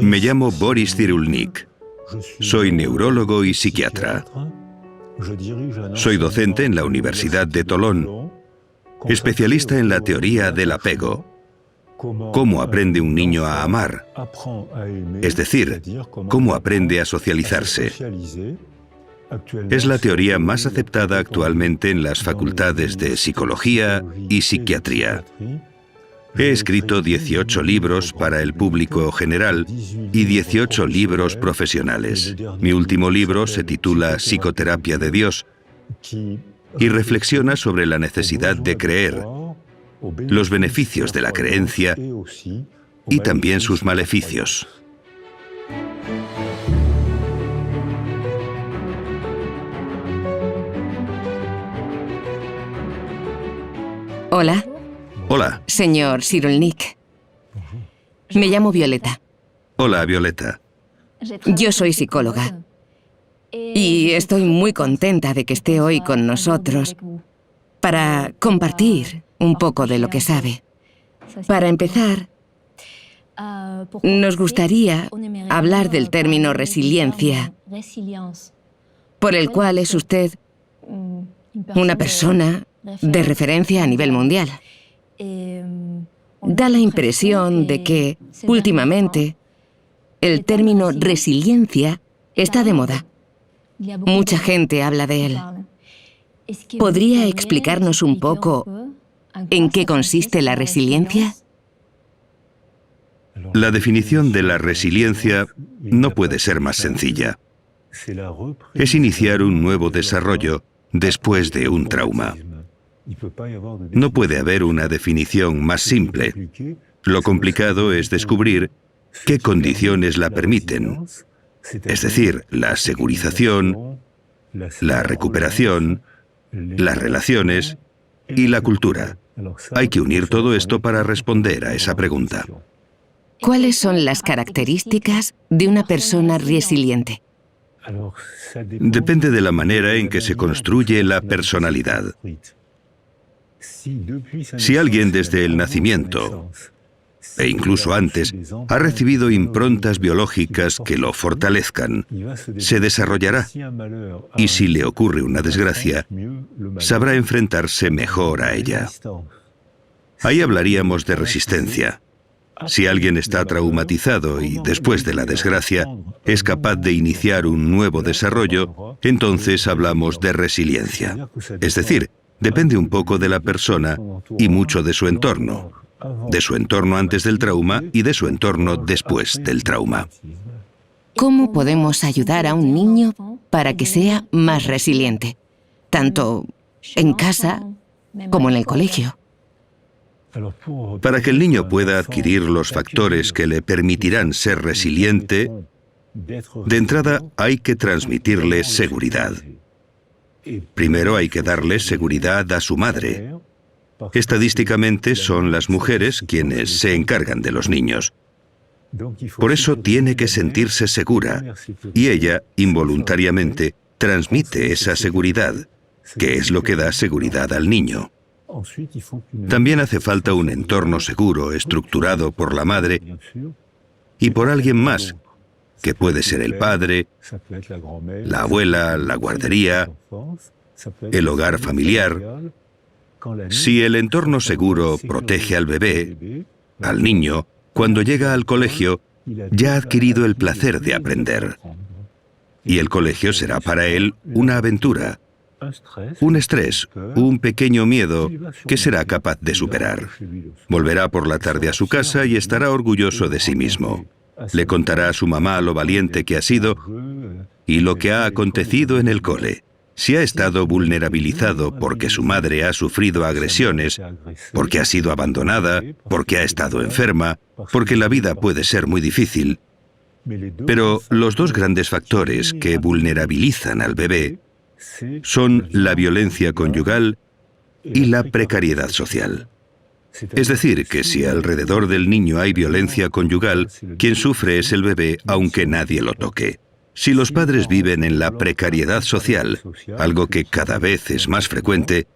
Me llamo Boris Cyrulnik. Soy neurólogo y psiquiatra. Soy docente en la Universidad de Tolón, especialista en la teoría del apego. ¿Cómo aprende un niño a amar? Es decir, ¿cómo aprende a socializarse? Es la teoría más aceptada actualmente en las facultades de psicología y psiquiatría. He escrito 18 libros para el público general y 18 libros profesionales. Mi último libro se titula Psicoterapia de Dios y reflexiona sobre la necesidad de creer, los beneficios de la creencia y también sus maleficios. Hola. Hola. Señor Cyrulnik. Me llamo Violeta. Hola, Violeta. Yo soy psicóloga. Y estoy muy contenta de que esté hoy con nosotros para compartir un poco de lo que sabe. Para empezar, nos gustaría hablar del término resiliencia, por el cual es usted una persona de referencia a nivel mundial. Da la impresión de que, últimamente, el término resiliencia está de moda. Mucha gente habla de él. ¿Podría explicarnos un poco en qué consiste la resiliencia? La definición de la resiliencia no puede ser más sencilla. Es iniciar un nuevo desarrollo después de un trauma. No puede haber una definición más simple. Lo complicado es descubrir qué condiciones la permiten, es decir, la segurización, la recuperación, las relaciones y la cultura. Hay que unir todo esto para responder a esa pregunta. ¿Cuáles son las características de una persona resiliente? Depende de la manera en que se construye la personalidad. Si alguien desde el nacimiento, e incluso antes, ha recibido improntas biológicas que lo fortalezcan, se desarrollará. Y si le ocurre una desgracia, sabrá enfrentarse mejor a ella. Ahí hablaríamos de resistencia. Si alguien está traumatizado y después de la desgracia es capaz de iniciar un nuevo desarrollo, entonces hablamos de resiliencia. Es decir, depende un poco de la persona y mucho de su entorno antes del trauma y de su entorno después del trauma. ¿Cómo podemos ayudar a un niño para que sea más resiliente, tanto en casa como en el colegio? Para que el niño pueda adquirir los factores que le permitirán ser resiliente, de entrada hay que transmitirle seguridad. Primero hay que darle seguridad a su madre. Estadísticamente son las mujeres quienes se encargan de los niños. Por eso tiene que sentirse segura y ella, involuntariamente, transmite esa seguridad, que es lo que da seguridad al niño. También hace falta un entorno seguro, estructurado por la madre y por alguien más, que puede ser el padre, la abuela, la guardería, el hogar familiar. Si el entorno seguro protege al bebé, al niño, cuando llega al colegio, ya ha adquirido el placer de aprender. Y el colegio será para él una aventura, un estrés, un pequeño miedo que será capaz de superar. Volverá por la tarde a su casa y estará orgulloso de sí mismo. Le contará a su mamá lo valiente que ha sido y lo que ha acontecido en el cole. Si ha estado vulnerabilizado porque su madre ha sufrido agresiones, porque ha sido abandonada, porque ha estado enferma, porque la vida puede ser muy difícil. Pero los dos grandes factores que vulnerabilizan al bebé son la violencia conyugal y la precariedad social. Es decir, que si alrededor del niño hay violencia conyugal, quien sufre es el bebé, aunque nadie lo toque. Si los padres viven en la precariedad social, algo que cada vez es más frecuente,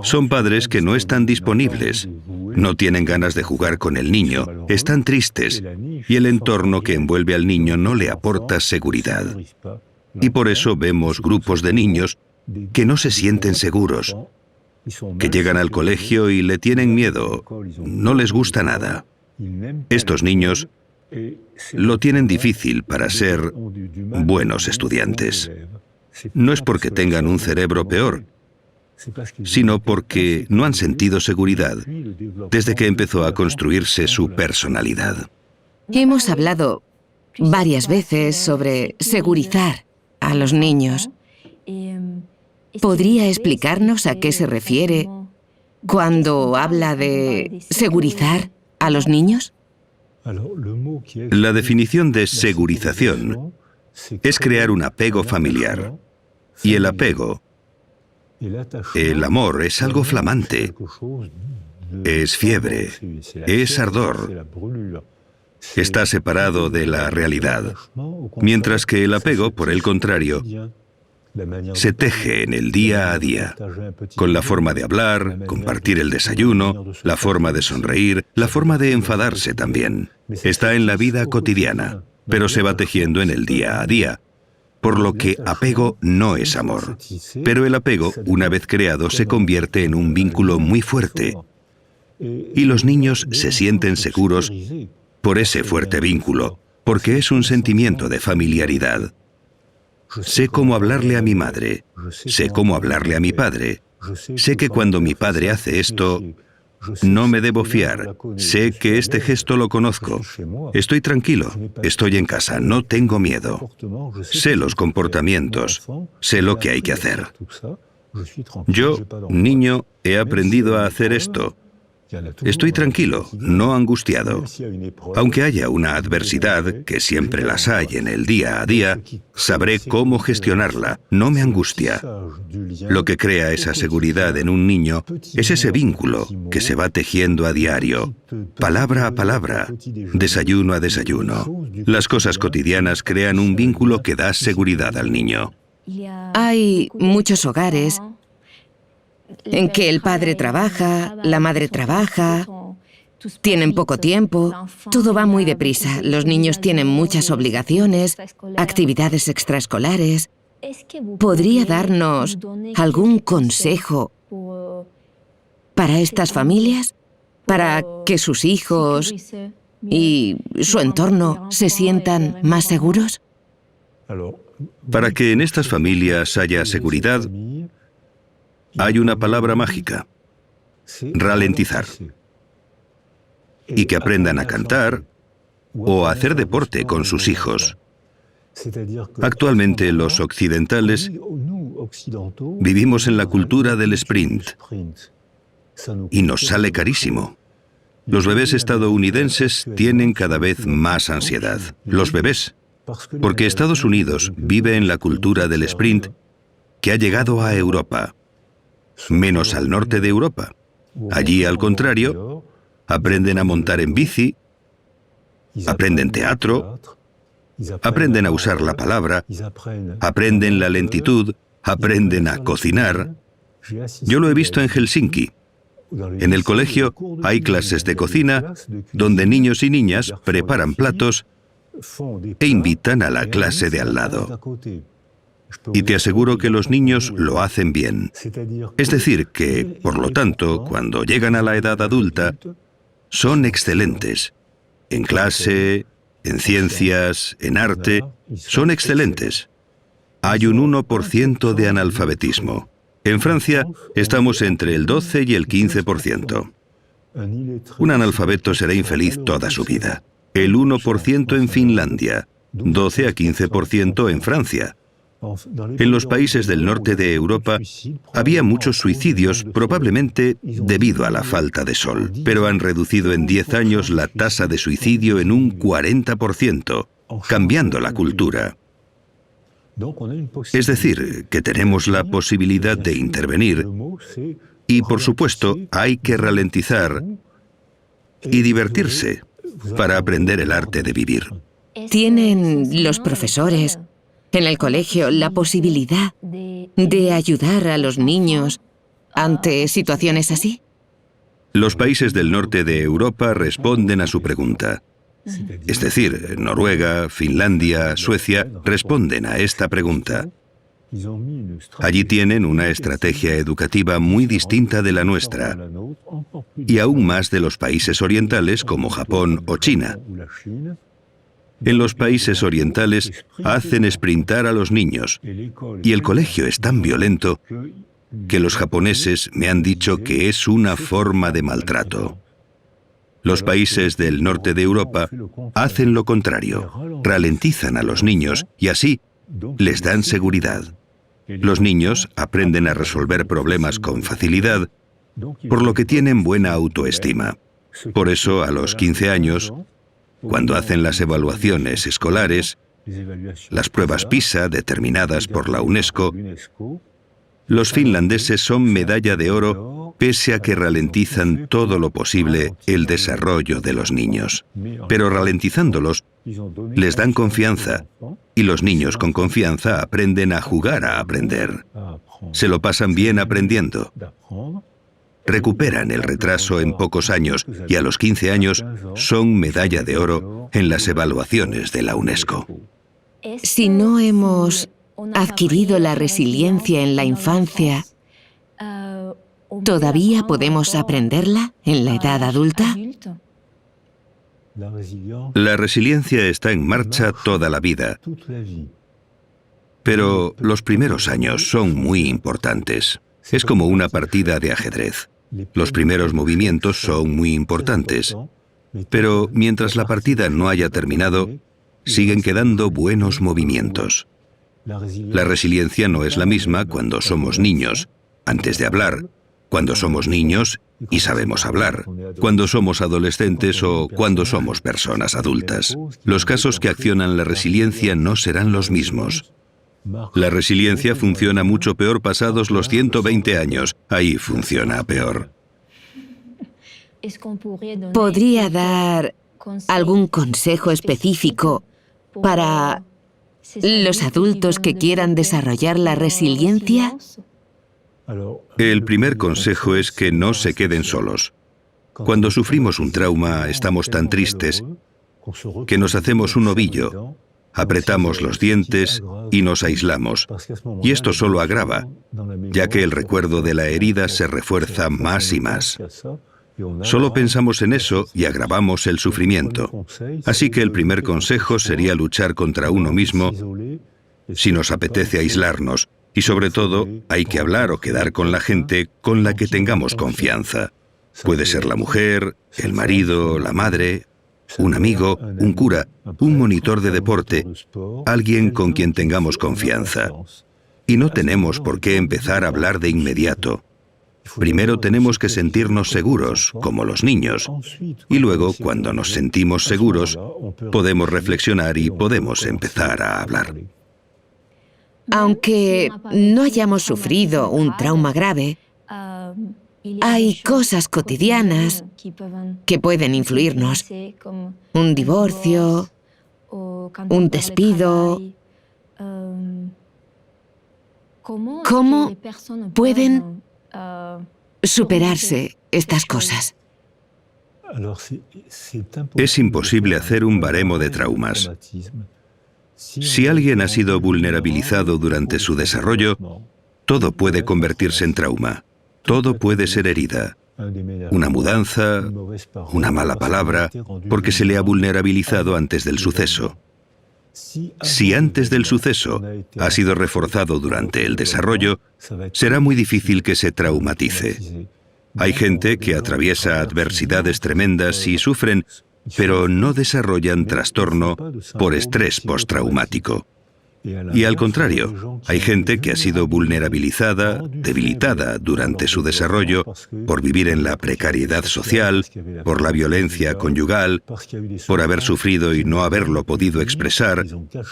Son padres que no están disponibles, no tienen ganas de jugar con el niño, están tristes y el entorno que envuelve al niño no le aporta seguridad. Y por eso vemos grupos de niños que no se sienten seguros, que llegan al colegio y le tienen miedo, no les gusta nada. Estos niños lo tienen difícil para ser buenos estudiantes. No es porque tengan un cerebro peor, sino porque no han sentido seguridad desde que empezó a construirse su personalidad. Hemos hablado varias veces sobre segurizar a los niños. ¿Podría explicarnos a qué se refiere cuando habla de segurizar a los niños? La definición de segurización es crear un apego familiar. Y el apego, el amor, es algo flamante, es fiebre, es ardor, está separado de la realidad. Mientras que el apego, por el contrario, se teje en el día a día, con la forma de hablar, compartir el desayuno, la forma de sonreír, la forma de enfadarse también. Está en la vida cotidiana, pero se va tejiendo en el día a día, por lo que apego no es amor. Pero el apego, una vez creado, se convierte en un vínculo muy fuerte, y los niños se sienten seguros por ese fuerte vínculo, porque es un sentimiento de familiaridad. Sé cómo hablarle a mi madre, sé cómo hablarle a mi padre, sé que cuando mi padre hace esto, no me debo fiar, sé que este gesto lo conozco, estoy tranquilo, estoy en casa, no tengo miedo, sé los comportamientos, sé lo que hay que hacer. Yo, niño, he aprendido a hacer esto. Estoy tranquilo, no angustiado. Aunque haya una adversidad, que siempre las hay en el día a día, sabré cómo gestionarla, no me angustia. Lo que crea esa seguridad en un niño es ese vínculo que se va tejiendo a diario, palabra a palabra, desayuno a desayuno. Las cosas cotidianas crean un vínculo que da seguridad al niño. Hay muchos hogares en que el padre trabaja, la madre trabaja, tienen poco tiempo, todo va muy deprisa, los niños tienen muchas obligaciones, actividades extraescolares. ¿Podría darnos algún consejo para estas familias? Para que sus hijos y su entorno se sientan más seguros. Para que en estas familias haya seguridad, hay una palabra mágica: ralentizar. Y que aprendan a cantar o a hacer deporte con sus hijos. Actualmente los occidentales vivimos en la cultura del sprint y nos sale carísimo. Los bebés estadounidenses tienen cada vez más ansiedad. Los bebés, porque Estados Unidos vive en la cultura del sprint que ha llegado a Europa, menos al norte de Europa. Allí, al contrario, aprenden a montar en bici, aprenden teatro, aprenden a usar la palabra, aprenden la lentitud, aprenden a cocinar. Yo lo he visto en Helsinki. En el colegio hay clases de cocina donde niños y niñas preparan platos e invitan a la clase de al lado. Y te aseguro que los niños lo hacen bien. Es decir, que, por lo tanto, cuando llegan a la edad adulta, son excelentes. En clase, en ciencias, en arte, son excelentes. Hay un 1% de analfabetismo. En Francia estamos entre el 12 y el 15%. Un analfabeto será infeliz toda su vida. El 1% en Finlandia, 12 a 15% en Francia. En los países del norte de Europa había muchos suicidios, probablemente debido a la falta de sol, pero han reducido en 10 años la tasa de suicidio en un 40%, cambiando la cultura. Es decir, que tenemos la posibilidad de intervenir y, por supuesto, hay que ralentizar y divertirse para aprender el arte de vivir. ¿Tienen los profesores en el colegio la posibilidad de ayudar a los niños ante situaciones así? Los países del norte de Europa responden a su pregunta. Es decir, Noruega, Finlandia, Suecia responden a esta pregunta. Allí tienen una estrategia educativa muy distinta de la nuestra, y aún más de los países orientales como Japón o China. En los países orientales hacen sprintar a los niños, y el colegio es tan violento que los japoneses me han dicho que es una forma de maltrato. Los países del norte de Europa hacen lo contrario, ralentizan a los niños y así les dan seguridad. Los niños aprenden a resolver problemas con facilidad, por lo que tienen buena autoestima. Por eso, a los 15 años, cuando hacen las evaluaciones escolares, las pruebas PISA determinadas por la UNESCO, los finlandeses son medalla de oro pese a que ralentizan todo lo posible el desarrollo de los niños. Pero ralentizándolos, les dan confianza y los niños con confianza aprenden a jugar a aprender. Se lo pasan bien aprendiendo. Recuperan el retraso en pocos años y a los 15 años son medalla de oro en las evaluaciones de la UNESCO. Si no hemos adquirido la resiliencia en la infancia, ¿todavía podemos aprenderla en la edad adulta? La resiliencia está en marcha toda la vida, pero los primeros años son muy importantes. Es como una partida de ajedrez. Los primeros movimientos son muy importantes, pero mientras la partida no haya terminado, siguen quedando buenos movimientos. La resiliencia no es la misma cuando somos niños, antes de hablar, cuando somos niños y sabemos hablar, cuando somos adolescentes o cuando somos personas adultas. Los casos que accionan la resiliencia no serán los mismos. La resiliencia funciona mucho peor pasados los 120 años. Ahí funciona peor. ¿Podría dar algún consejo específico para los adultos que quieran desarrollar la resiliencia? El primer consejo es que no se queden solos. Cuando sufrimos un trauma, estamos tan tristes que nos hacemos un ovillo, apretamos los dientes y nos aislamos. Y esto solo agrava, ya que el recuerdo de la herida se refuerza más y más. Solo pensamos en eso y agravamos el sufrimiento. Así que el primer consejo sería luchar contra uno mismo si nos apetece aislarnos. Y sobre todo, hay que hablar o quedar con la gente con la que tengamos confianza. Puede ser la mujer, el marido, la madre, un amigo, un cura, un monitor de deporte, alguien con quien tengamos confianza. Y no tenemos por qué empezar a hablar de inmediato. Primero tenemos que sentirnos seguros, como los niños, y luego, cuando nos sentimos seguros, podemos reflexionar y podemos empezar a hablar. Aunque no hayamos sufrido un trauma grave, hay cosas cotidianas que pueden influirnos. Un divorcio, un despido. ¿Cómo pueden superarse estas cosas? Es imposible hacer un baremo de traumas. Si alguien ha sido vulnerabilizado durante su desarrollo, todo puede convertirse en trauma. Todo puede ser herida. Una mudanza, una mala palabra, porque se le ha vulnerabilizado antes del suceso. Si antes del suceso ha sido reforzado durante el desarrollo, será muy difícil que se traumatice. Hay gente que atraviesa adversidades tremendas y sufren, pero no desarrollan trastorno por estrés postraumático. Y al contrario, hay gente que ha sido vulnerabilizada, debilitada durante su desarrollo por vivir en la precariedad social, por la violencia conyugal, por haber sufrido y no haberlo podido expresar,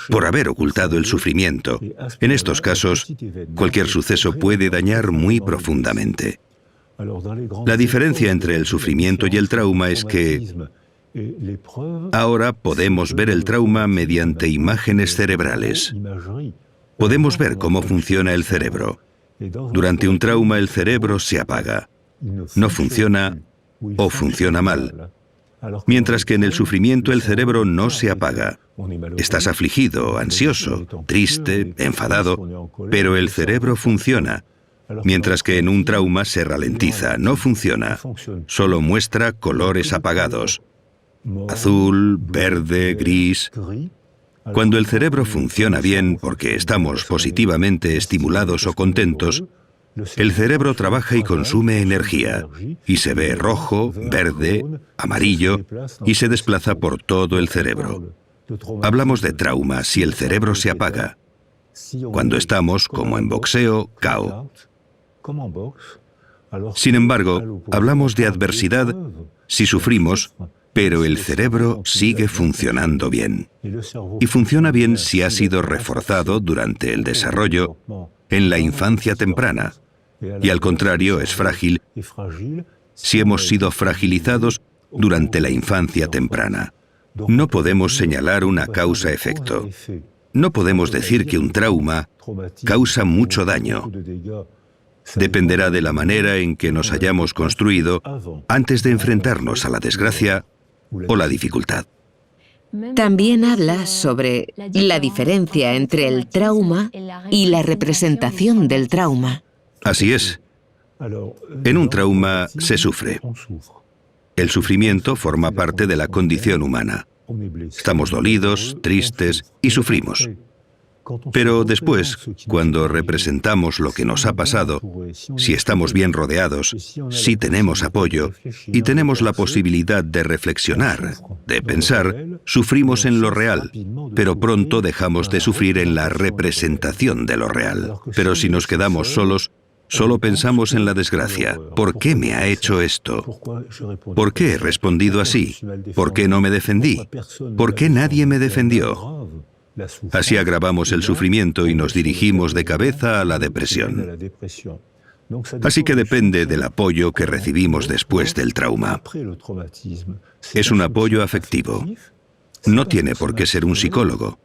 por haber ocultado el sufrimiento. En estos casos, cualquier suceso puede dañar muy profundamente. La diferencia entre el sufrimiento y el trauma es que ahora podemos ver el trauma mediante imágenes cerebrales. Podemos ver cómo funciona el cerebro. Durante un trauma el cerebro se apaga, no funciona o funciona mal, mientras que en el sufrimiento el cerebro no se apaga. Estás afligido, ansioso, triste, enfadado, pero el cerebro funciona, mientras que en un trauma se ralentiza, no funciona, solo muestra colores apagados, azul, verde, gris. Cuando el cerebro funciona bien porque estamos positivamente estimulados o contentos, el cerebro trabaja y consume energía, y se ve rojo, verde, amarillo, y se desplaza por todo el cerebro. Hablamos de trauma si el cerebro se apaga. Cuando estamos, como en boxeo, KO. Sin embargo, hablamos de adversidad si sufrimos, pero el cerebro sigue funcionando bien. Y funciona bien si ha sido reforzado durante el desarrollo en la infancia temprana. Y al contrario, es frágil si hemos sido fragilizados durante la infancia temprana. No podemos señalar una causa-efecto. No podemos decir que un trauma causa mucho daño. Dependerá de la manera en que nos hayamos construido antes de enfrentarnos a la desgracia o la dificultad. También habla sobre la diferencia entre el trauma y la representación del trauma. Así es. En un trauma se sufre. El sufrimiento forma parte de la condición humana. Estamos dolidos, tristes y sufrimos. Pero después, cuando representamos lo que nos ha pasado, si estamos bien rodeados, si tenemos apoyo y tenemos la posibilidad de reflexionar, de pensar, sufrimos en lo real, pero pronto dejamos de sufrir en la representación de lo real. Pero si nos quedamos solos, solo pensamos en la desgracia. ¿Por qué me ha hecho esto? ¿Por qué he respondido así? ¿Por qué no me defendí? ¿Por qué nadie me defendió? Así agravamos el sufrimiento y nos dirigimos de cabeza a la depresión. Así que depende del apoyo que recibimos después del trauma. Es un apoyo afectivo. No tiene por qué ser un psicólogo.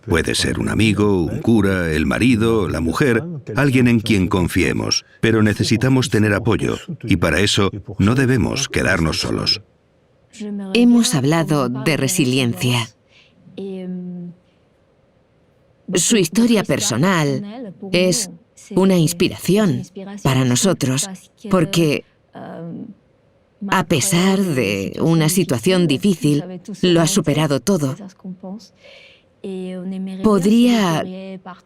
Puede ser un amigo, un cura, el marido, la mujer, alguien en quien confiemos. Pero necesitamos tener apoyo y para eso no debemos quedarnos solos. Hemos hablado de resiliencia. Su historia personal es una inspiración para nosotros, porque a pesar de una situación difícil, lo ha superado todo. ¿Podría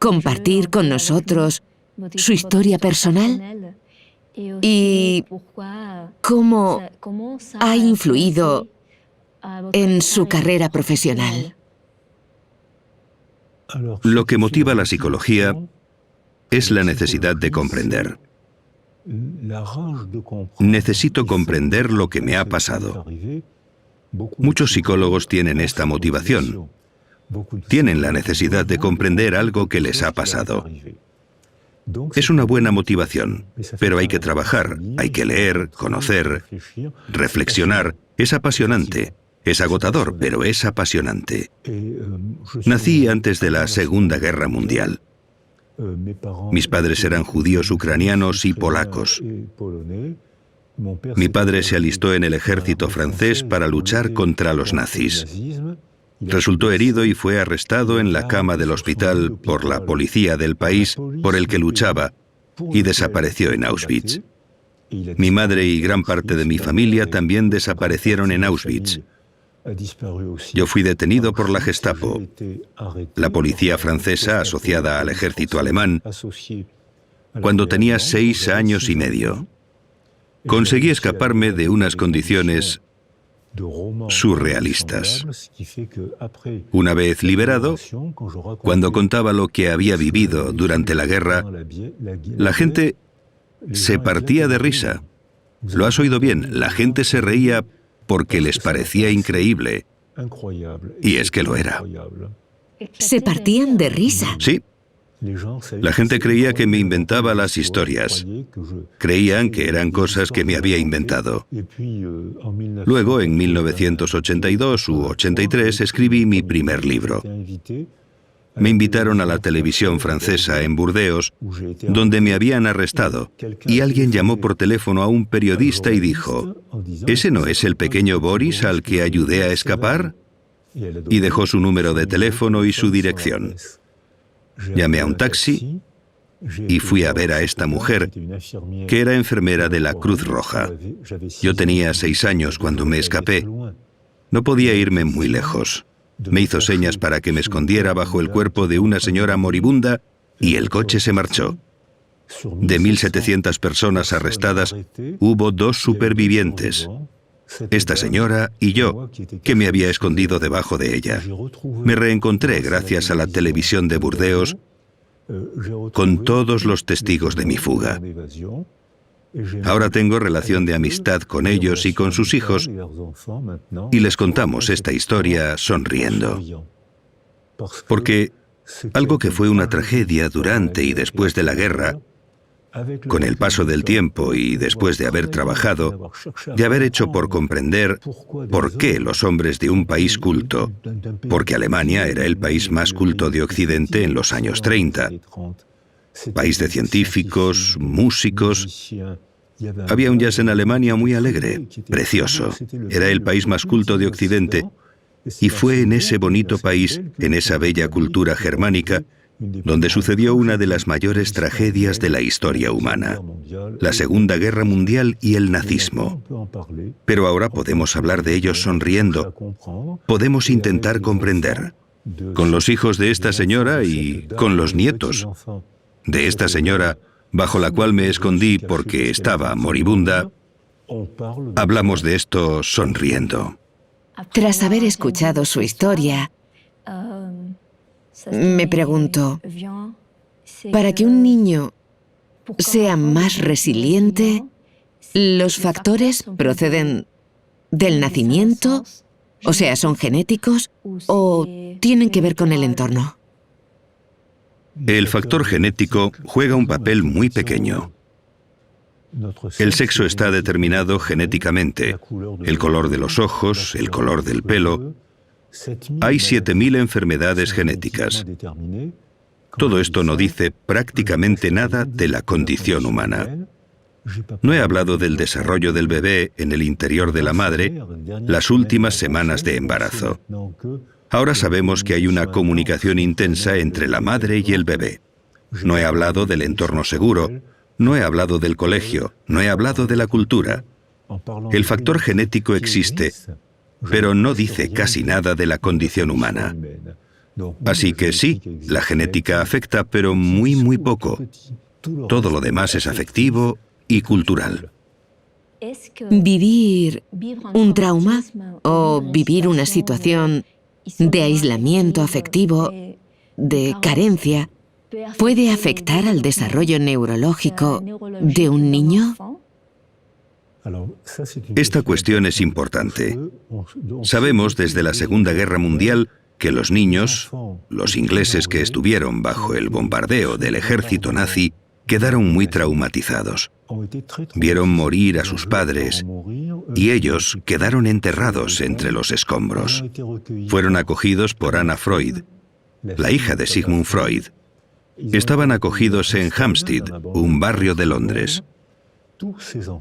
compartir con nosotros su historia personal? ¿Y cómo ha influido en su carrera profesional? Lo que motiva la psicología es la necesidad de comprender. Necesito comprender lo que me ha pasado. Muchos psicólogos tienen esta motivación. Tienen la necesidad de comprender algo que les ha pasado. Es una buena motivación, pero hay que trabajar, hay que leer, conocer, reflexionar. Es apasionante. Es agotador, pero es apasionante. Nací antes de la Segunda Guerra Mundial. Mis padres eran judíos ucranianos y polacos. Mi padre se alistó en el ejército francés para luchar contra los nazis. Resultó herido y fue arrestado en la cama del hospital por la policía del país por el que luchaba y desapareció en Auschwitz. Mi madre y gran parte de mi familia también desaparecieron en Auschwitz. Yo fui detenido por la Gestapo, la policía francesa asociada al ejército alemán, cuando tenía 6 años y medio. Conseguí escaparme de unas condiciones surrealistas. Una vez liberado, cuando contaba lo que había vivido durante la guerra, la gente se partía de risa. Lo has oído bien, la gente se reía porque les parecía increíble. Y es que lo era. ¿Se partían de risa? Sí. La gente creía que me inventaba las historias. Creían que eran cosas que me había inventado. Luego, en 1982 u 83, escribí mi primer libro. Me invitaron a la televisión francesa en Burdeos, donde me habían arrestado, y alguien llamó por teléfono a un periodista y dijo: ¿ese no es el pequeño Boris al que ayudé a escapar? Y dejó su número de teléfono y su dirección. Llamé a un taxi y fui a ver a esta mujer, que era enfermera de la Cruz Roja. Yo tenía 6 años cuando me escapé. No podía irme muy lejos. Me hizo señas para que me escondiera bajo el cuerpo de una señora moribunda y el coche se marchó. De 1.700 personas arrestadas, hubo 2 supervivientes. Esta señora y yo, que me había escondido debajo de ella. Me reencontré gracias a la televisión de Burdeos con todos los testigos de mi fuga. Ahora tengo relación de amistad con ellos y con sus hijos, y les contamos esta historia sonriendo. Porque algo que fue una tragedia durante y después de la guerra, con el paso del tiempo y después de haber trabajado, de haber hecho por comprender por qué los hombres de un país culto, porque Alemania era el país más culto de Occidente en los años 30, país de científicos, músicos. Había un jazz en Alemania muy alegre, precioso. Era el país más culto de Occidente, y fue en ese bonito país, en esa bella cultura germánica, donde sucedió una de las mayores tragedias de la historia humana, la Segunda Guerra Mundial y el nazismo. Pero ahora podemos hablar de ellos sonriendo. Podemos intentar comprender. Con los hijos de esta señora y con los nietos de esta señora, bajo la cual me escondí porque estaba moribunda, hablamos de esto sonriendo. Tras haber escuchado su historia, me pregunto, para que un niño sea más resiliente, ¿los factores proceden del nacimiento? O sea, ¿son genéticos o tienen que ver con el entorno? El factor genético juega un papel muy pequeño. El sexo está determinado genéticamente. El color de los ojos, el color del pelo. Hay 7.000 enfermedades genéticas. Todo esto no dice prácticamente nada de la condición humana. No he hablado del desarrollo del bebé en el interior de la madre las últimas semanas de embarazo. Ahora sabemos que hay una comunicación intensa entre la madre y el bebé. No he hablado del entorno seguro, no he hablado del colegio, no he hablado de la cultura. El factor genético existe, pero no dice casi nada de la condición humana. Así que sí, la genética afecta, pero muy poco. Todo lo demás es afectivo y cultural. ¿Vivir un trauma o vivir una situación de aislamiento afectivo, de carencia, puede afectar al desarrollo neurológico de un niño? Esta cuestión es importante. Sabemos desde la Segunda Guerra Mundial que los niños, los ingleses que estuvieron bajo el bombardeo del ejército nazi, quedaron muy traumatizados. Vieron morir a sus padres y ellos quedaron enterrados entre los escombros. Fueron acogidos por Anna Freud, la hija de Sigmund Freud. Estaban acogidos en Hampstead, un barrio de Londres.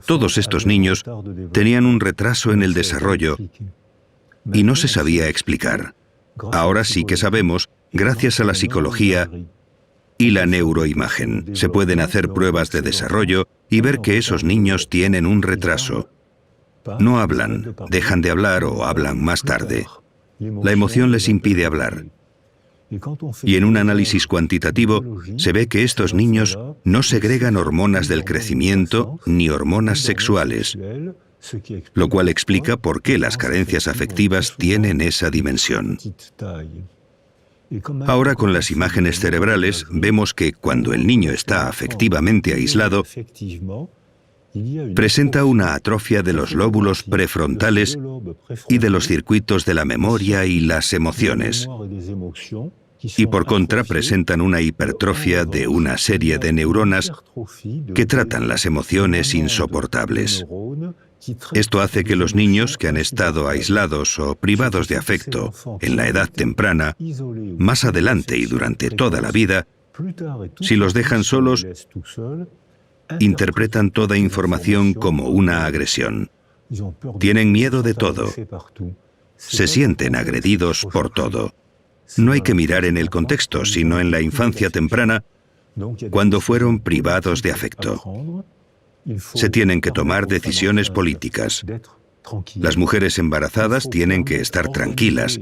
Todos estos niños tenían un retraso en el desarrollo y no se sabía explicar. Ahora sí que sabemos, gracias a la psicología y la neuroimagen. Se pueden hacer pruebas de desarrollo y ver que esos niños tienen un retraso. No hablan, dejan de hablar o hablan más tarde. La emoción les impide hablar. Y en un análisis cuantitativo se ve que estos niños no segregan hormonas del crecimiento ni hormonas sexuales, lo cual explica por qué las carencias afectivas tienen esa dimensión. Ahora con las imágenes cerebrales vemos que cuando el niño está afectivamente aislado, presenta una atrofia de los lóbulos prefrontales y de los circuitos de la memoria y las emociones. Y por contra presentan una hipertrofia de una serie de neuronas que tratan las emociones insoportables. Esto hace que los niños que han estado aislados o privados de afecto en la edad temprana, más adelante y durante toda la vida, si los dejan solos, interpretan toda información como una agresión. Tienen miedo de todo. Se sienten agredidos por todo. No hay que mirar en el contexto, sino en la infancia temprana, cuando fueron privados de afecto. Se tienen que tomar decisiones políticas. Las mujeres embarazadas tienen que estar tranquilas.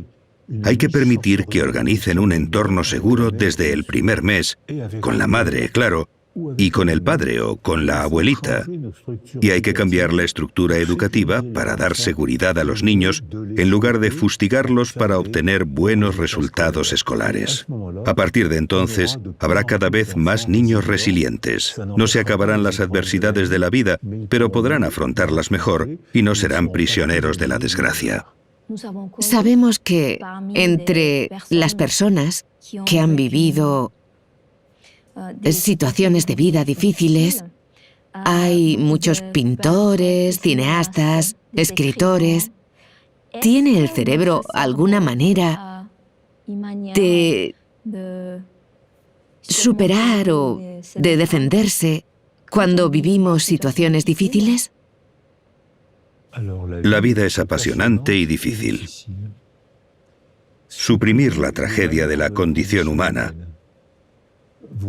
Hay que permitir que organicen un entorno seguro desde el primer mes, con la madre, claro, y con el padre o con la abuelita. Y hay que cambiar la estructura educativa para dar seguridad a los niños en lugar de fustigarlos para obtener buenos resultados escolares. A partir de entonces, habrá cada vez más niños resilientes. No se acabarán las adversidades de la vida, pero podrán afrontarlas mejor y no serán prisioneros de la desgracia. Sabemos que entre las personas que han vivido situaciones de vida difíciles, hay muchos pintores, cineastas, escritores. ¿Tiene el cerebro alguna manera de superar o de defenderse cuando vivimos situaciones difíciles? La vida es apasionante y difícil. Suprimir la tragedia de la condición humana.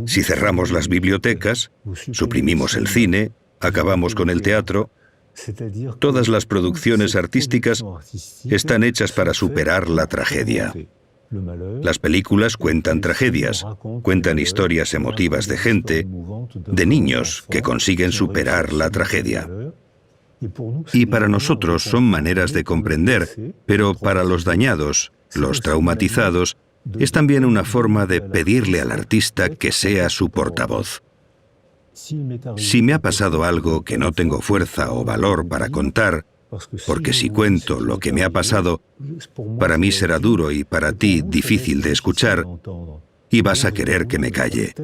Si cerramos las bibliotecas, suprimimos el cine, acabamos con el teatro, todas las producciones artísticas están hechas para superar la tragedia. Las películas cuentan tragedias, cuentan historias emotivas de gente, de niños que consiguen superar la tragedia. Y para nosotros son maneras de comprender, pero para los dañados, los traumatizados, es también una forma de pedirle al artista que sea su portavoz. Si me ha pasado algo que no tengo fuerza o valor para contar, porque si cuento lo que me ha pasado, para mí será duro y para ti difícil de escuchar, y vas a querer que me calle.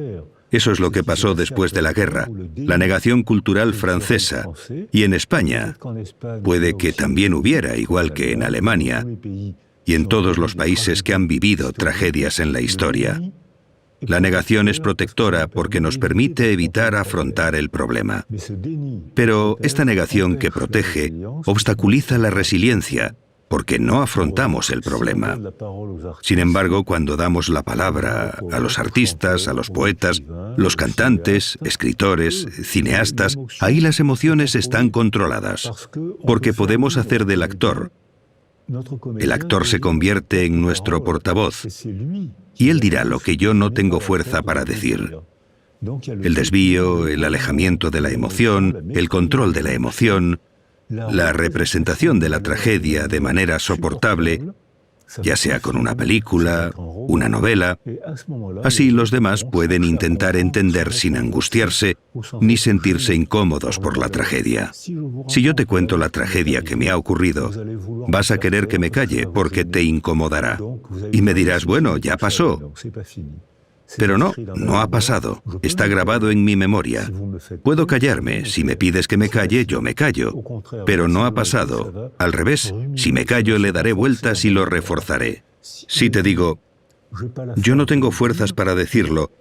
Eso es lo que pasó después de la guerra, la negación cultural francesa, y en España puede que también hubiera, igual que en Alemania, y en todos los países que han vivido tragedias en la historia. La negación es protectora porque nos permite evitar afrontar el problema. Pero esta negación que protege obstaculiza la resiliencia porque no afrontamos el problema. Sin embargo, cuando damos la palabra a los artistas, a los poetas, los cantantes, escritores, cineastas, ahí las emociones están controladas, porque podemos hacer del actor. El actor se convierte en nuestro portavoz y él dirá lo que yo no tengo fuerza para decir. El desvío, el alejamiento de la emoción, el control de la emoción, la representación de la tragedia de manera soportable, ya sea con una película, una novela. Así los demás pueden intentar entender sin angustiarse ni sentirse incómodos por la tragedia. Si yo te cuento la tragedia que me ha ocurrido, vas a querer que me calle porque te incomodará. Y me dirás, bueno, ya pasó. Pero no, no ha pasado. Está grabado en mi memoria. Puedo callarme. Si me pides que me calle, yo me callo. Pero no ha pasado. Al revés, si me callo, le daré vueltas y lo reforzaré. Si te digo, yo no tengo fuerzas para decirlo,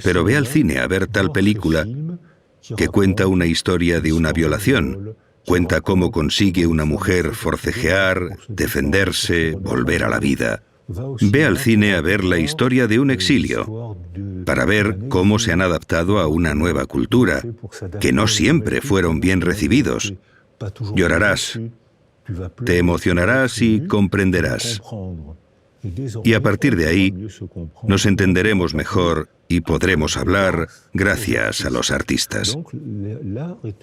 pero ve al cine a ver tal película que cuenta una historia de una violación. Cuenta cómo consigue una mujer forcejear, defenderse, volver a la vida. Ve al cine a ver la historia de un exilio, para ver cómo se han adaptado a una nueva cultura, que no siempre fueron bien recibidos. Llorarás, te emocionarás y comprenderás. Y a partir de ahí, nos entenderemos mejor y podremos hablar gracias a los artistas.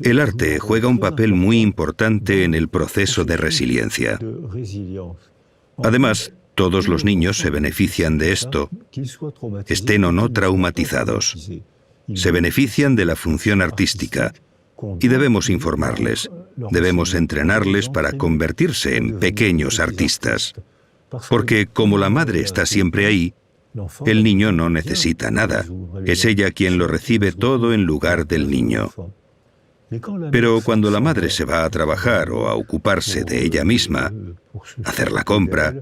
El arte juega un papel muy importante en el proceso de resiliencia. Además, todos los niños se benefician de esto, estén o no traumatizados. Se benefician de la función artística y debemos informarles, debemos entrenarles para convertirse en pequeños artistas. Porque como la madre está siempre ahí, el niño no necesita nada. Es ella quien lo recibe todo en lugar del niño. Pero cuando la madre se va a trabajar o a ocuparse de ella misma, hacer la compra,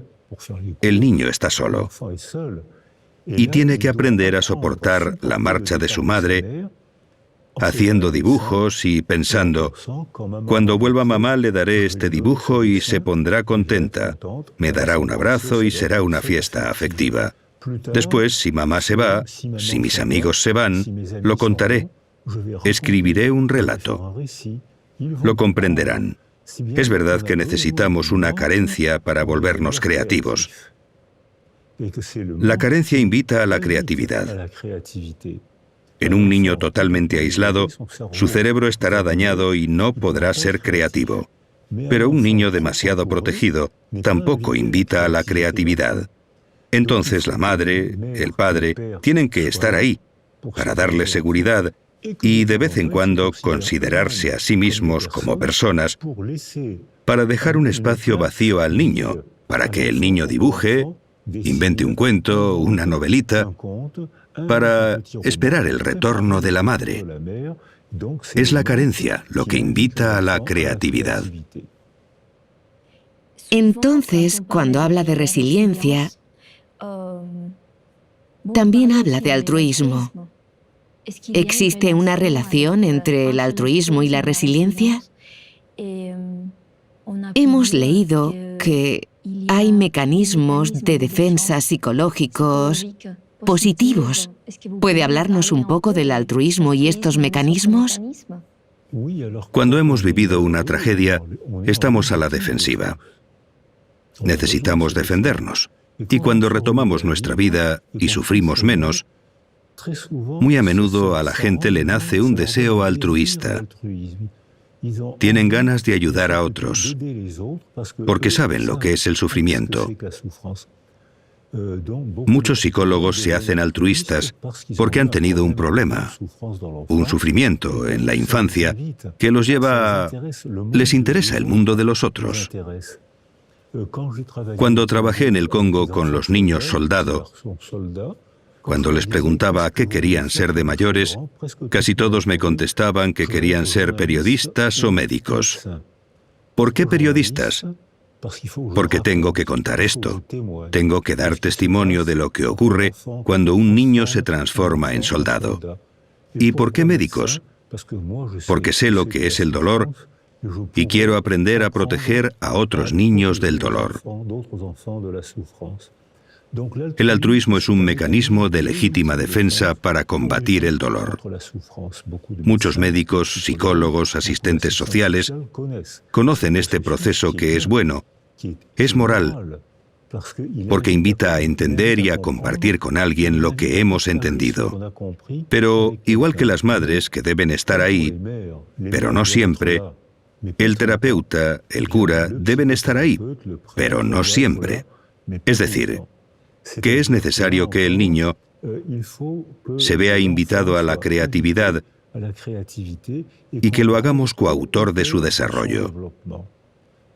el niño está solo y tiene que aprender a soportar la marcha de su madre, haciendo dibujos y pensando, cuando vuelva mamá le daré este dibujo y se pondrá contenta, me dará un abrazo y será una fiesta afectiva. Después, si mamá se va, si mis amigos se van, lo contaré, escribiré un relato. Lo comprenderán. Es verdad que necesitamos una carencia para volvernos creativos. La carencia invita a la creatividad. En un niño totalmente aislado, su cerebro estará dañado y no podrá ser creativo. Pero un niño demasiado protegido tampoco invita a la creatividad. Entonces la madre, el padre, tienen que estar ahí para darle seguridad y de vez en cuando considerarse a sí mismos como personas para dejar un espacio vacío al niño, para que el niño dibuje, invente un cuento, una novelita, para esperar el retorno de la madre. Es la carencia lo que invita a la creatividad. Entonces, cuando habla de resiliencia, también habla de altruismo. ¿Existe una relación entre el altruismo y la resiliencia? Hemos leído que hay mecanismos de defensa psicológicos positivos. ¿Puede hablarnos un poco del altruismo y estos mecanismos? Cuando hemos vivido una tragedia, estamos a la defensiva. Necesitamos defendernos. Y cuando retomamos nuestra vida y sufrimos menos, muy a menudo a la gente le nace un deseo altruista. Tienen ganas de ayudar a otros, porque saben lo que es el sufrimiento. Muchos psicólogos se hacen altruistas porque han tenido un problema, un sufrimiento en la infancia que los lleva a... Les interesa el mundo de los otros. Cuando trabajé en el Congo con los niños soldado, cuando les preguntaba qué querían ser de mayores, casi todos me contestaban que querían ser periodistas o médicos. ¿Por qué periodistas? Porque tengo que contar esto. Tengo que dar testimonio de lo que ocurre cuando un niño se transforma en soldado. ¿Y por qué médicos? Porque sé lo que es el dolor y quiero aprender a proteger a otros niños del dolor. El altruismo es un mecanismo de legítima defensa para combatir el dolor. Muchos médicos, psicólogos, asistentes sociales conocen este proceso que es bueno, es moral, porque invita a entender y a compartir con alguien lo que hemos entendido. Pero, igual que las madres que deben estar ahí, pero no siempre, el terapeuta, el cura, deben estar ahí, pero no siempre. Es decir, que es necesario que el niño se vea invitado a la creatividad y que lo hagamos coautor de su desarrollo.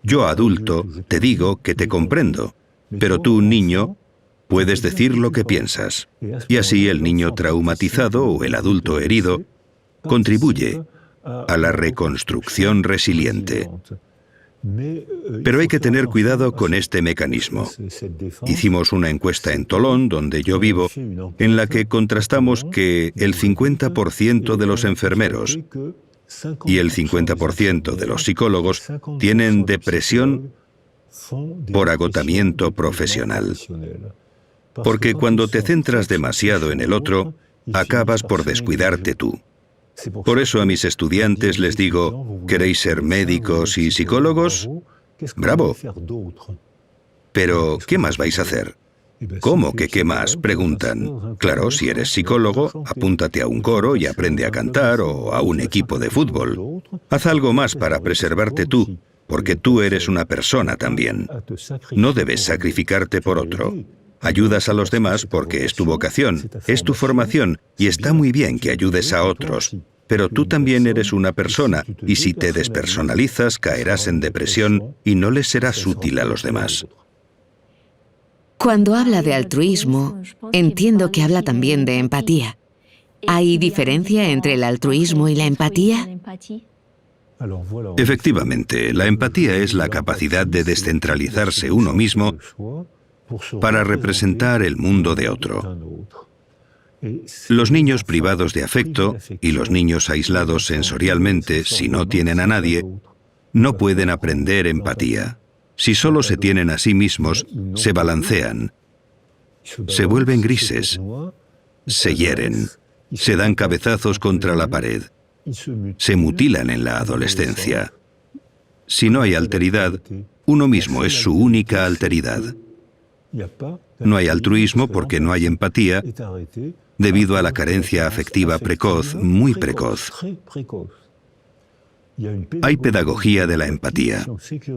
Yo, adulto, te digo que te comprendo, pero tú, niño, puedes decir lo que piensas. Y así el niño traumatizado o el adulto herido contribuye a la reconstrucción resiliente. Pero hay que tener cuidado con este mecanismo. Hicimos una encuesta en Tolón, donde yo vivo, en la que contrastamos que el 50% de los enfermeros y el 50% de los psicólogos tienen depresión por agotamiento profesional. Porque cuando te centras demasiado en el otro, acabas por descuidarte tú. Por eso a mis estudiantes les digo, ¿queréis ser médicos y psicólogos? ¡Bravo! Pero, ¿qué más vais a hacer? ¿Cómo que qué más? Preguntan. Claro, si eres psicólogo, apúntate a un coro y aprende a cantar o a un equipo de fútbol. Haz algo más para preservarte tú, porque tú eres una persona también. No debes sacrificarte por otro. Ayudas a los demás porque es tu vocación, es tu formación, y está muy bien que ayudes a otros. Pero tú también eres una persona, y si te despersonalizas, caerás en depresión y no les serás útil a los demás. Cuando habla de altruismo, entiendo que habla también de empatía. ¿Hay diferencia entre el altruismo y la empatía? Efectivamente, la empatía es la capacidad de descentralizarse uno mismo para representar el mundo de otro. Los niños privados de afecto y los niños aislados sensorialmente, si no tienen a nadie, no pueden aprender empatía. Si solo se tienen a sí mismos, se balancean, se vuelven grises, se hieren, se dan cabezazos contra la pared, se mutilan en la adolescencia. Si no hay alteridad, uno mismo es su única alteridad. No hay altruismo porque no hay empatía, debido a la carencia afectiva precoz, muy precoz. Hay pedagogía de la empatía.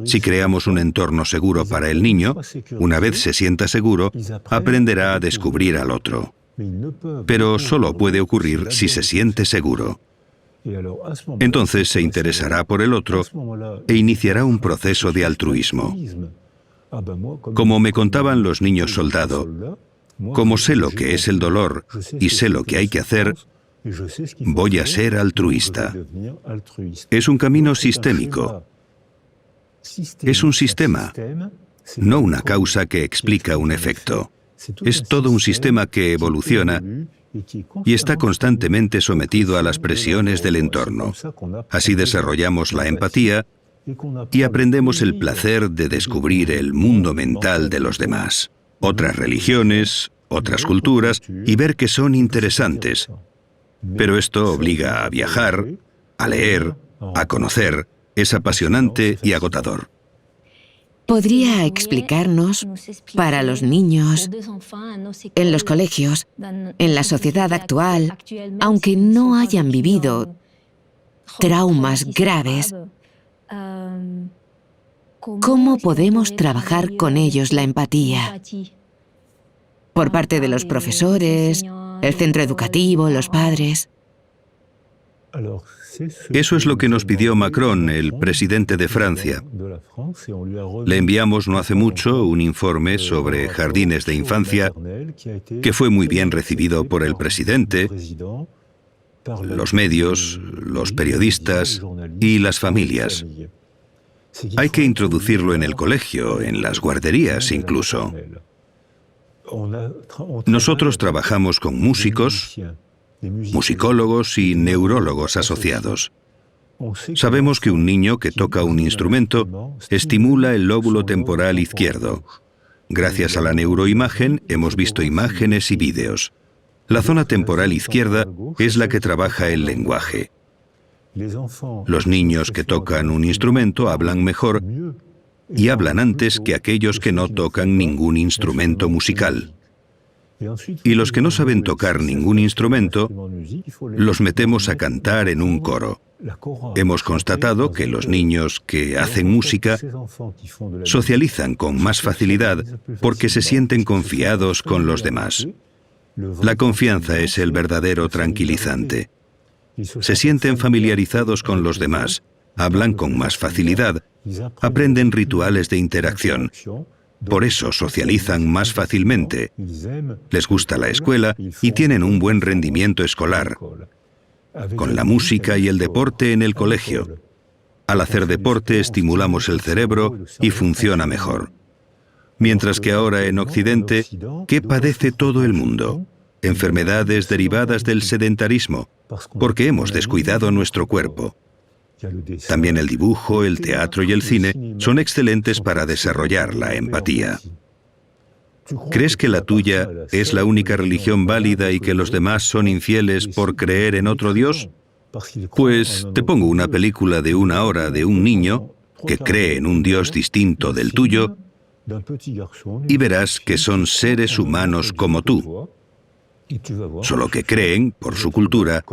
Si creamos un entorno seguro para el niño, una vez se sienta seguro, aprenderá a descubrir al otro. Pero solo puede ocurrir si se siente seguro. Entonces se interesará por el otro e iniciará un proceso de altruismo. Como me contaban los niños soldado, como sé lo que es el dolor y sé lo que hay que hacer, voy a ser altruista. Es un camino sistémico. Es un sistema, no una causa que explica un efecto. Es todo un sistema que evoluciona y está constantemente sometido a las presiones del entorno. Así desarrollamos la empatía y aprendemos el placer de descubrir el mundo mental de los demás, otras religiones, otras culturas, y ver que son interesantes. Pero esto obliga a viajar, a leer, a conocer. Es apasionante y agotador. ¿Podría explicarnos, para los niños, en los colegios, en la sociedad actual, aunque no hayan vivido traumas graves, cómo podemos trabajar con ellos la empatía? Por parte de los profesores, el centro educativo, los padres. Eso es lo que nos pidió Macron, el presidente de Francia. Le enviamos no hace mucho un informe sobre jardines de infancia que fue muy bien recibido por el presidente, los medios, los periodistas y las familias. Hay que introducirlo en el colegio, en las guarderías incluso. Nosotros trabajamos con músicos, musicólogos y neurólogos asociados. Sabemos que un niño que toca un instrumento estimula el lóbulo temporal izquierdo. Gracias a la neuroimagen hemos visto imágenes y vídeos. La zona temporal izquierda es la que trabaja el lenguaje. Los niños que tocan un instrumento hablan mejor y hablan antes que aquellos que no tocan ningún instrumento musical. Y los que no saben tocar ningún instrumento, los metemos a cantar en un coro. Hemos constatado que los niños que hacen música socializan con más facilidad porque se sienten confiados con los demás. La confianza es el verdadero tranquilizante. Se sienten familiarizados con los demás, hablan con más facilidad, aprenden rituales de interacción. Por eso socializan más fácilmente, les gusta la escuela y tienen un buen rendimiento escolar, con la música y el deporte en el colegio. Al hacer deporte estimulamos el cerebro y funciona mejor. Mientras que ahora en Occidente, ¿qué padece todo el mundo? Enfermedades derivadas del sedentarismo, porque hemos descuidado nuestro cuerpo. También el dibujo, el teatro y el cine son excelentes para desarrollar la empatía. ¿Crees que la tuya es la única religión válida y que los demás son infieles por creer en otro Dios? Pues te pongo una película de 1 hora de un niño que cree en un Dios distinto del tuyo y verás que son seres humanos como tú, solo que creen, por su cultura,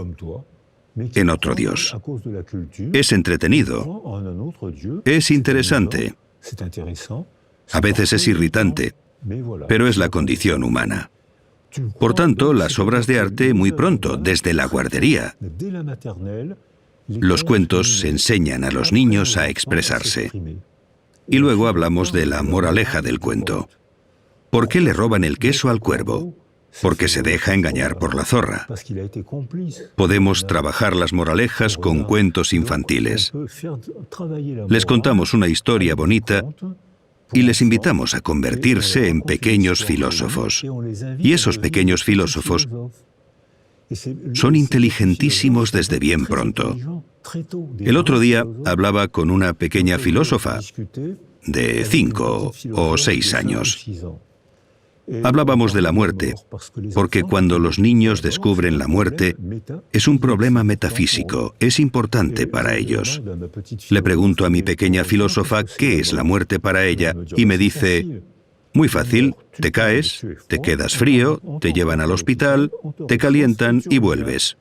en otro Dios. Es entretenido, es interesante, a veces es irritante, pero es la condición humana. Por tanto, las obras de arte muy pronto, desde la guardería. Los cuentos se enseñan a los niños a expresarse. Y luego hablamos de la moraleja del cuento. ¿Por qué le roban el queso al cuervo? porque se deja engañar por la zorra. Podemos trabajar las moralejas con cuentos infantiles. Les contamos una historia bonita y les invitamos a convertirse en pequeños filósofos. Y esos pequeños filósofos son inteligentísimos desde bien pronto. El otro día hablaba con una pequeña filósofa de 5 o 6 años. Hablábamos de la muerte, porque cuando los niños descubren la muerte, es un problema metafísico, es importante para ellos. Le pregunto a mi pequeña filósofa qué es la muerte para ella y me dice: muy fácil, te caes, te quedas frío, te llevan al hospital, te calientan y vuelves.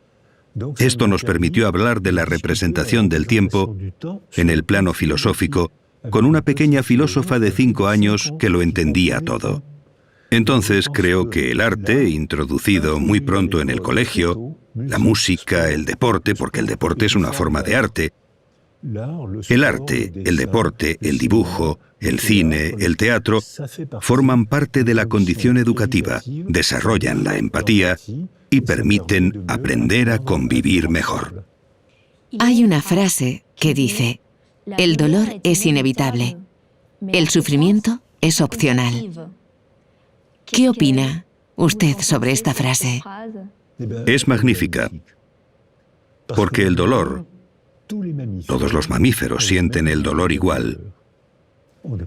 Esto nos permitió hablar de la representación del tiempo en el plano filosófico con una pequeña filósofa de 5 años que lo entendía todo. Entonces creo que el arte, introducido muy pronto en el colegio, la música, el deporte, porque el deporte es una forma de arte, el arte, el deporte, el dibujo, el cine, el teatro, forman parte de la condición educativa, desarrollan la empatía y permiten aprender a convivir mejor. Hay una frase que dice: el dolor es inevitable, el sufrimiento es opcional. ¿Qué opina usted sobre esta frase? Es magnífica, porque el dolor, todos los mamíferos sienten el dolor igual.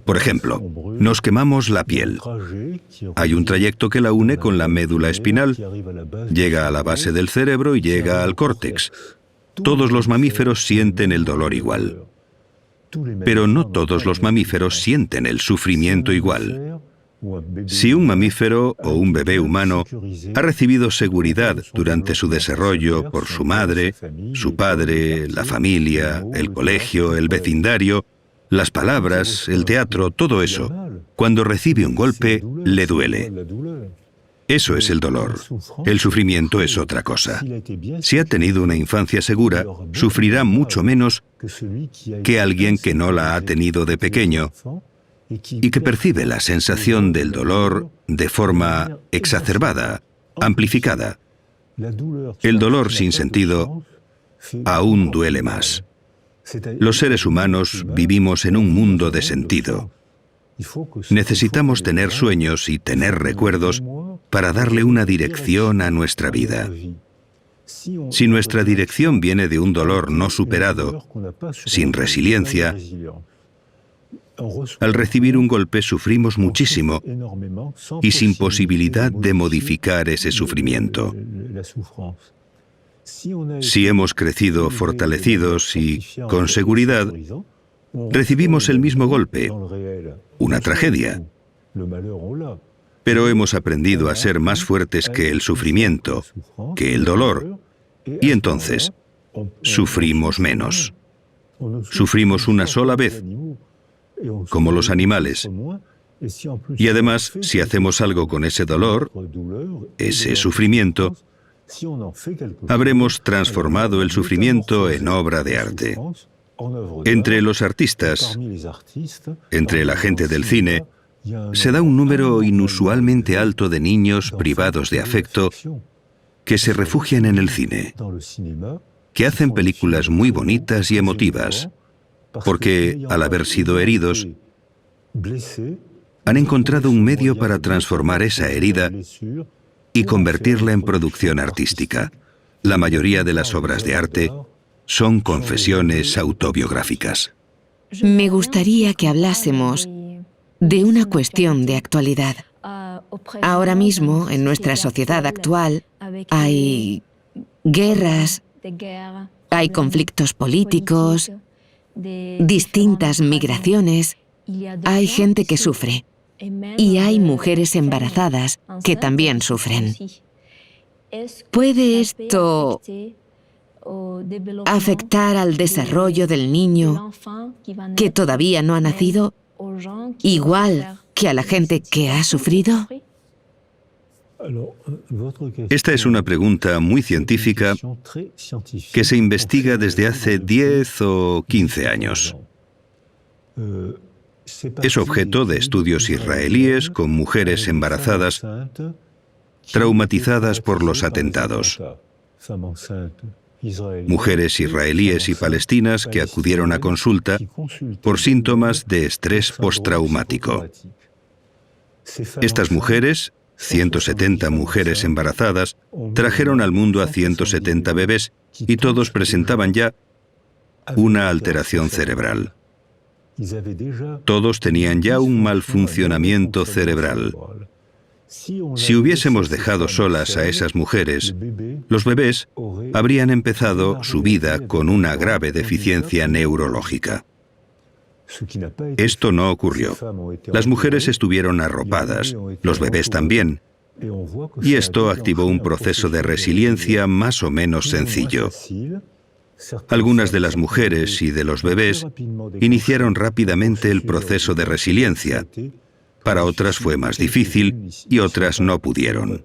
Por ejemplo, nos quemamos la piel. Hay un trayecto que la une con la médula espinal, llega a la base del cerebro y llega al córtex. Todos los mamíferos sienten el dolor igual. Pero no todos los mamíferos sienten el sufrimiento igual. Si un mamífero o un bebé humano ha recibido seguridad durante su desarrollo por su madre, su padre, la familia, el colegio, el vecindario, las palabras, el teatro, todo eso, cuando recibe un golpe, le duele. Eso es el dolor. El sufrimiento es otra cosa. Si ha tenido una infancia segura, sufrirá mucho menos que alguien que no la ha tenido de pequeño y que percibe la sensación del dolor de forma exacerbada, amplificada. El dolor sin sentido aún duele más. Los seres humanos vivimos en un mundo de sentido. Necesitamos tener sueños y tener recuerdos para darle una dirección a nuestra vida. Si nuestra dirección viene de un dolor no superado, sin resiliencia, al recibir un golpe sufrimos muchísimo y sin posibilidad de modificar ese sufrimiento. Si hemos crecido fortalecidos y con seguridad, recibimos el mismo golpe, una tragedia. Pero hemos aprendido a ser más fuertes que el sufrimiento, que el dolor, y entonces sufrimos menos. Sufrimos una sola vez, como los animales. Y además, si hacemos algo con ese dolor, ese sufrimiento, habremos transformado el sufrimiento en obra de arte. Entre los artistas, entre la gente del cine, se da un número inusualmente alto de niños privados de afecto que se refugian en el cine, que hacen películas muy bonitas y emotivas, porque, al haber sido heridos, han encontrado un medio para transformar esa herida y convertirla en producción artística. La mayoría de las obras de arte son confesiones autobiográficas. Me gustaría que hablásemos de una cuestión de actualidad. Ahora mismo, en nuestra sociedad actual, hay guerras, hay conflictos políticos, distintas migraciones, hay gente que sufre y hay mujeres embarazadas que también sufren. ¿Puede esto afectar al desarrollo del niño que todavía no ha nacido, igual que a la gente que ha sufrido? Esta es una pregunta muy científica que se investiga desde hace 10 o 15 años. Es objeto de estudios israelíes con mujeres embarazadas traumatizadas por los atentados. Mujeres israelíes y palestinas que acudieron a consulta por síntomas de estrés postraumático. Estas mujeres, 170 mujeres embarazadas, trajeron al mundo a 170 bebés y todos presentaban ya una alteración cerebral. Todos tenían ya un mal funcionamiento cerebral. Si hubiésemos dejado solas a esas mujeres, los bebés habrían empezado su vida con una grave deficiencia neurológica. Esto no ocurrió. Las mujeres estuvieron arropadas, los bebés también, y esto activó un proceso de resiliencia más o menos sencillo. Algunas de las mujeres y de los bebés iniciaron rápidamente el proceso de resiliencia. Para otras fue más difícil y otras no pudieron.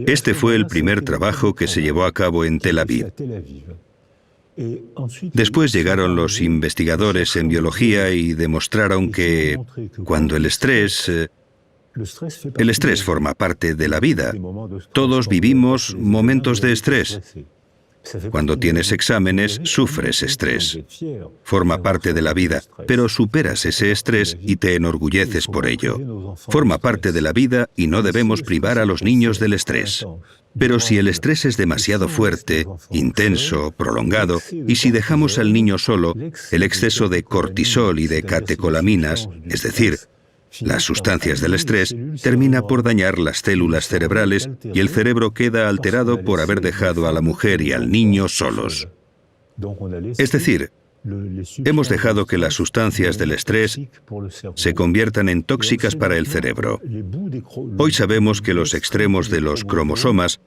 Este fue el primer trabajo que se llevó a cabo en Tel Aviv. Después llegaron los investigadores en biología y demostraron que cuando el estrés forma parte de la vida. Todos vivimos momentos de estrés. Cuando tienes exámenes, sufres estrés. Forma parte de la vida, pero superas ese estrés y te enorgulleces por ello. Forma parte de la vida y no debemos privar a los niños del estrés. Pero si el estrés es demasiado fuerte, intenso, prolongado, y si dejamos al niño solo, el exceso de cortisol y de catecolaminas, es decir, las sustancias del estrés, termina por dañar las células cerebrales y el cerebro queda alterado por haber dejado a la mujer y al niño solos. Es decir, hemos dejado que las sustancias del estrés se conviertan en tóxicas para el cerebro. Hoy sabemos que los extremos de los cromosomas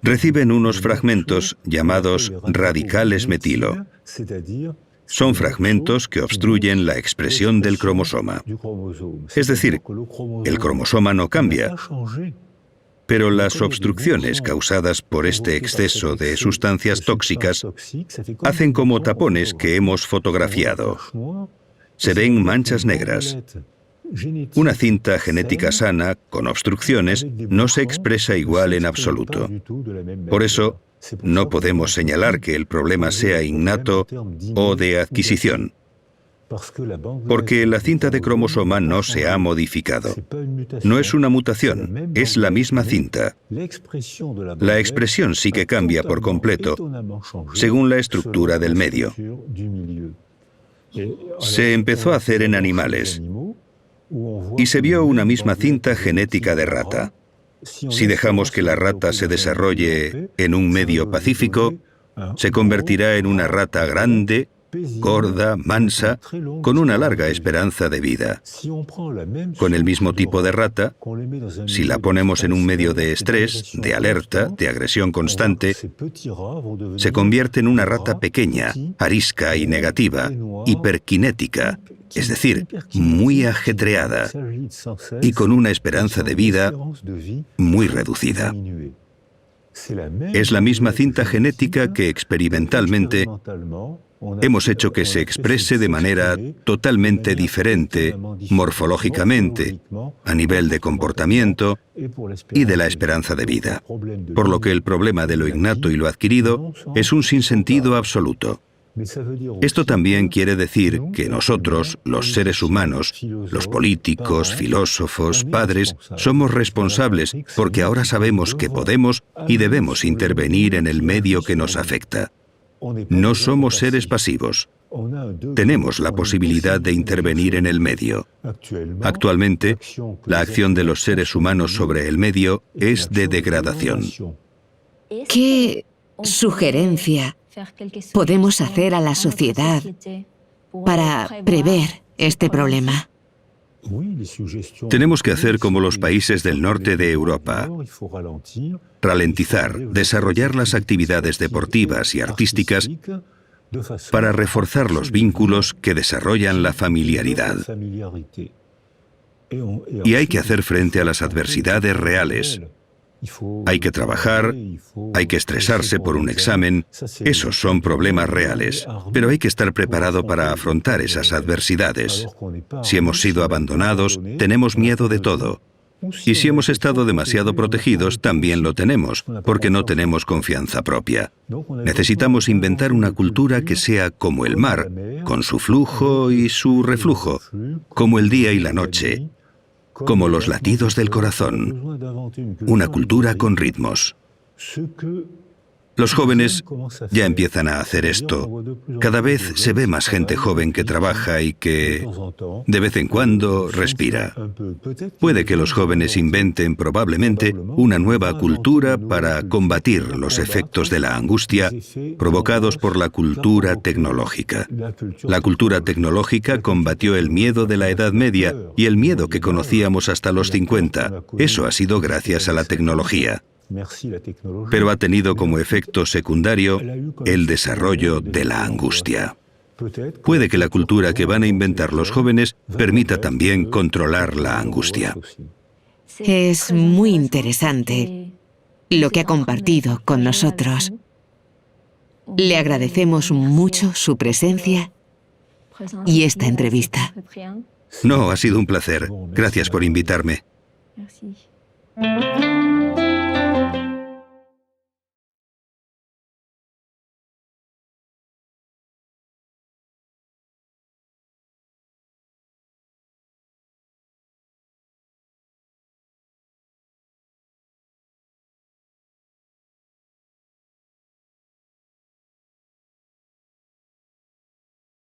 reciben unos fragmentos llamados radicales metilo. Son fragmentos que obstruyen la expresión del cromosoma. Es decir, el cromosoma no cambia, pero las obstrucciones causadas por este exceso de sustancias tóxicas hacen como tapones que hemos fotografiado. Se ven manchas negras. Una cinta genética sana, con obstrucciones, no se expresa igual en absoluto. Por eso, no podemos señalar que el problema sea innato o de adquisición, porque la cinta de cromosoma no se ha modificado. No es una mutación, es la misma cinta. La expresión sí que cambia por completo según la estructura del medio. Se empezó a hacer en animales y se vio una misma cinta genética de rata. Si dejamos que la rata se desarrolle en un medio pacífico, se convertirá en una rata grande, gorda, mansa, con una larga esperanza de vida. Con el mismo tipo de rata, si la ponemos en un medio de estrés, de alerta, de agresión constante, se convierte en una rata pequeña, arisca y negativa, hiperkinética, es decir, muy ajetreada y con una esperanza de vida muy reducida. Es la misma cinta genética que experimentalmente hemos hecho que se exprese de manera totalmente diferente, morfológicamente, a nivel de comportamiento y de la esperanza de vida. Por lo que el problema de lo innato y lo adquirido es un sinsentido absoluto. Esto también quiere decir que nosotros, los seres humanos, los políticos, filósofos, padres, somos responsables porque ahora sabemos que podemos y debemos intervenir en el medio que nos afecta. No somos seres pasivos. Tenemos la posibilidad de intervenir en el medio. Actualmente, la acción de los seres humanos sobre el medio es de degradación. ¿Qué sugerencia podemos hacer a la sociedad para prever este problema? Tenemos que hacer como los países del norte de Europa. Ralentizar, desarrollar las actividades deportivas y artísticas para reforzar los vínculos que desarrollan la familiaridad. Y hay que hacer frente a las adversidades reales. Hay que trabajar, hay que estresarse por un examen. Esos son problemas reales, pero hay que estar preparado para afrontar esas adversidades. Si hemos sido abandonados, tenemos miedo de todo. Y si hemos estado demasiado protegidos, también lo tenemos, porque no tenemos confianza propia. Necesitamos inventar una cultura que sea como el mar, con su flujo y su reflujo, como el día y la noche, como los latidos del corazón, una cultura con ritmos. Los jóvenes ya empiezan a hacer esto. Cada vez se ve más gente joven que trabaja y que, de vez en cuando, respira. Puede que los jóvenes inventen probablemente una nueva cultura para combatir los efectos de la angustia provocados por la cultura tecnológica. La cultura tecnológica combatió el miedo de la Edad Media y el miedo que conocíamos hasta los 50. Eso ha sido gracias a la tecnología. Pero ha tenido como efecto secundario el desarrollo de la angustia. Puede que la cultura que van a inventar los jóvenes permita también controlar la angustia. Es muy interesante lo que ha compartido con nosotros. Le agradecemos mucho su presencia y esta entrevista. No, ha sido un placer. Gracias por invitarme.